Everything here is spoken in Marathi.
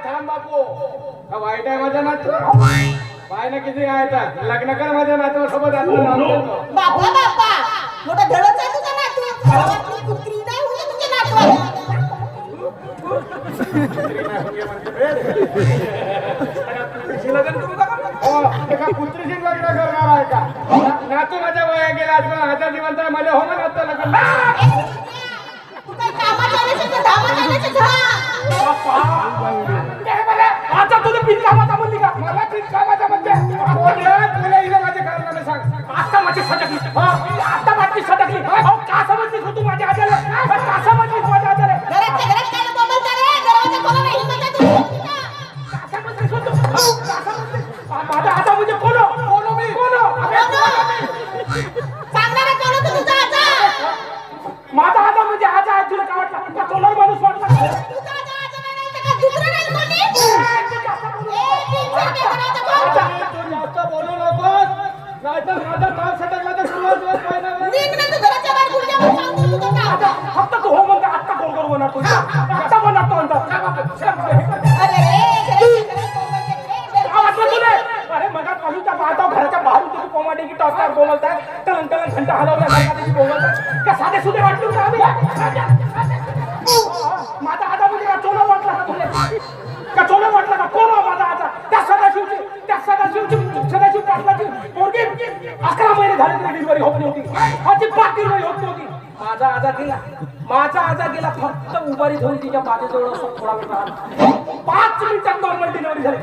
थांब बापू का वाईट आहे माझ्या नातू पाय ना किती काय येतात लग्न कर माझ्या नातवासोबत आता नाव देतो बापा बापा मोठा धडच आहे तुझा नातू गावातली कुत्री नाही होईल तुझ्या नातवाला कुत्रीशी लग्न करणार आहे का नातू माझ्या वया गेला असं आता जिवंत माझ्या हो ना आता लग्न तू काय कामात आल्याचं का धामात आल्याचं आता तुला पिन कामाचा म्हणली का मला पिन कामाचा म्हणते तुला इथं माझे कारनामे सांग आता माझी सटकली आता माझी सटकली का समजलीस हो तू माझ्या आजाला का समजलीस माझ्या आजाला घरातल्या घरात काय बोलता रे दरवाजा खोला नाही हिंमत आहे तुझी का समजलीस हो तू का समजलीस माझा आजा म्हणजे कोण मी कोण सांगणार कोण होतं तुझा आजा माझा आजा म्हणजे आजा आहे तुला काय वाटलं का तोलार माणूस वाटला तुझा आजा नाही तर का दुसरा नाही कोणी जास्त बोलू नकोस नाहीतर माझा काल सटकला तर सुरुवात दिवस पाहिजे निघ ना तू घराच्या बाहेर गुडघ्यावर सांगतो तुझं का फक्त तू हो म्हणते आत्ता कोण करू म्हणा तू आता म्हणा तो अरे रे अरे मग पाहूच्या पाहता घराच्या बाहेरून तुझी कोमाडी की टॉपकार बोलतात टन टन घंटा हलवल्या त्याची बोलतात का साधे सुधे वाटलं का आम्ही माझा आजा म्हणजे चोला वाटला का तुला का चोला वाटला का कोण माझा आजा त्या सदाशिवची पाटलाची पोरगी 11 महिने झाले तरी डिलिव्हरी होत नव्हती माझी पाठी होत नव्हती माझा आजा गेला फक्त उभारी धरून तिच्या बाजूजवळ असं थोडा वेळ राहिला 5 मिनिटात नॉर्मल डिलिव्हरी झाली